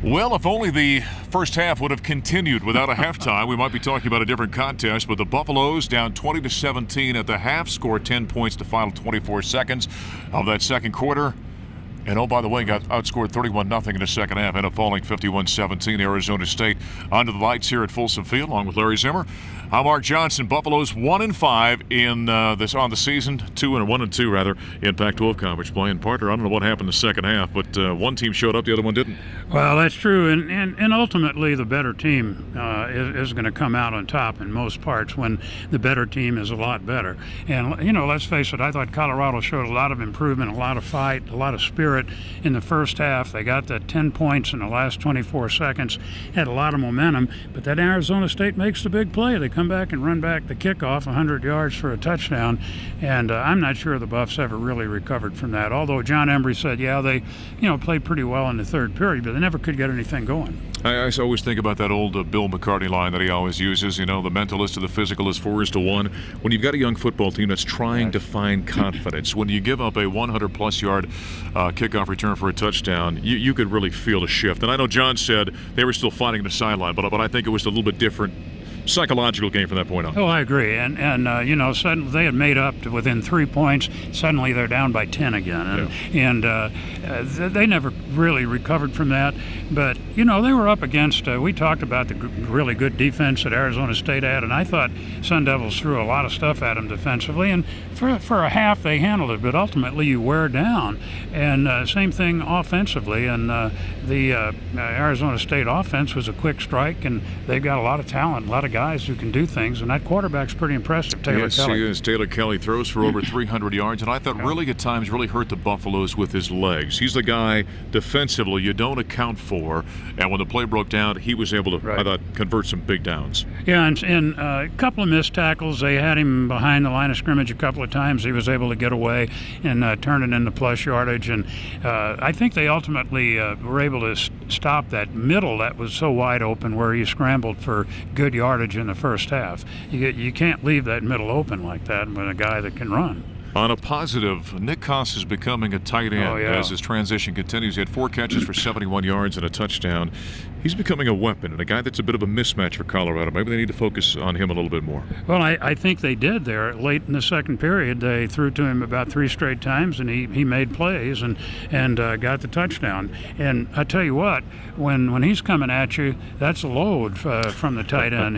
Well, if only the first half would have continued without a halftime, we might be talking about a different contest. But the Buffaloes down 20-17 at the half, scored 10 points to final 24 seconds of that second quarter. And, oh, by the way, got outscored 31-0 in the second half, ended up falling 51-17. Arizona State under the lights here at Folsom Field, along with Larry Zimmer. I'm Mark Johnson. Buffaloes 1-5 in this on the season, 1-2 rather in Pac-12 conference play. And partner, I don't know what happened in the second half, but one team showed up, the other one didn't. Well, that's true, and ultimately the better team is going to come out on top in most parts when the better team is a lot better. And let's face it, I thought Colorado showed a lot of improvement, a lot of fight, a lot of spirit in the first half. They got that 10 points in the last 24 seconds, had a lot of momentum, but then Arizona State makes the big play. They come back and run back the kickoff 100 yards for a touchdown, and I'm not sure the Buffs ever really recovered from that, although John Embry said, yeah, they played pretty well in the third period, but they never could get anything going. I always think about that old Bill McCartney line that he always uses, the mentalist to the physicalist, 4-1. When you've got a young football team that's trying to find confidence, when you give up a 100-plus yard kickoff return for a touchdown, you could really feel the shift. And I know John said they were still fighting the sideline, but I think it was a little bit different psychological game from that point on. Oh, I agree. And suddenly they had made up to within 3 points. Suddenly they're down by 10 again. They never really recovered from that. But, they were up against, we talked about the really good defense that Arizona State had, and I thought Sun Devils threw a lot of stuff at them defensively. And for a half they handled it, but ultimately you wear down. And same thing offensively. And the Arizona State offense was a quick strike, and they've got a lot of talent, a lot of guys who can do things, and that quarterback's pretty impressive, Taylor Kelly. He is. Taylor Kelly throws for over 300 yards, and I thought really at times really hurt the Buffaloes with his legs. He's the guy defensively you don't account for, and when the play broke down, he was able to, I thought, convert some big downs. Yeah, and a couple of missed tackles. They had him behind the line of scrimmage a couple of times. He was able to get away and turn it into plus yardage, and I think they ultimately were able to stop that middle that was so wide open where he scrambled for good yardage in the first half. You can't leave that middle open like that with a guy that can run. On a positive, Nick Koss is becoming a tight end as his transition continues. He had 4 catches for 71 yards and a touchdown. He's becoming a weapon and a guy that's a bit of a mismatch for Colorado. Maybe they need to focus on him a little bit more. Well, I think they did there. Late in the second period, they threw to him about 3 straight times, and he made plays and got the touchdown. And I tell you what, when he's coming at you, that's a load from the tight end.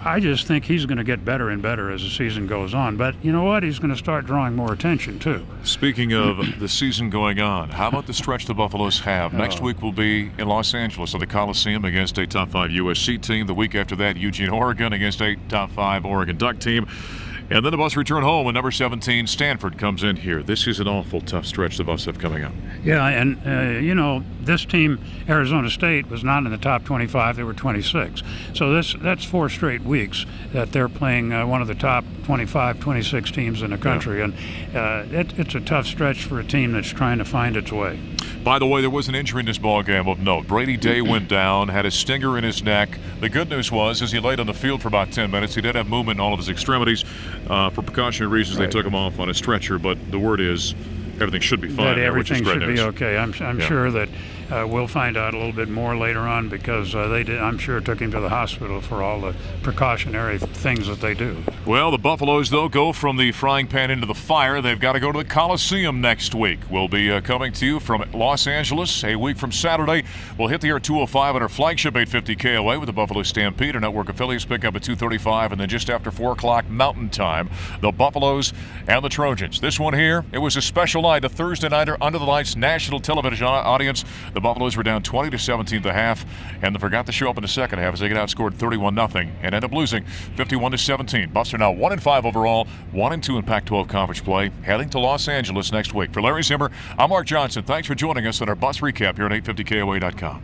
I just think he's going to get better and better as the season goes on. But you know what? He's going to start drawing more attention, too. Speaking of the season going on, how about the stretch the Buffaloes have? Next week will be in Los Angeles at the Coliseum against a top 5 USC team. The week after that, Eugene, Oregon against a top 5 Oregon Duck team. And then the Buffs return home when number 17, Stanford, comes in here. This is an awful tough stretch the Buffs have coming up. Yeah, and, this team, Arizona State, was not in the top 25. They were 26. So that's 4 straight weeks that they're playing one of the top 25, 26 teams in the country. Yeah. And it's a tough stretch for a team that's trying to find its way. By the way, there was an injury in this ballgame of note. Brady Day went down, had a stinger in his neck. The good news was, as he laid on the field for about 10 minutes, he did have movement in all of his extremities. For precautionary reasons, they took him off on a stretcher, but the word is everything should be fine. Everything should news. Be okay. I'm sure that we'll find out a little bit more later on because I'm sure took him to the hospital for all the precautionary things that they do. Well, the Buffaloes, though, go from the frying pan into the fire. They've got to go to the Coliseum next week. We'll be coming to you from Los Angeles a week from Saturday. We'll hit the air 2:05 on our flagship 850 KOA with the Buffalo Stampede. Our network affiliates pick up at 2:35, and then just after 4 o'clock Mountain Time, the Buffaloes and the Trojans. This one here, it was a special night, a Thursday nighter under the lights national television audience. The Buffaloes were down 20-17 at the half, and they forgot to show up in the second half as they get outscored 31-0 and end up losing 51-17. Buffs are now 1-5 overall, 1-2 in Pac-12 conference play, heading to Los Angeles next week. For Larry Zimmer, I'm Mark Johnson. Thanks for joining us on our Buffs recap here at 850KOA.com.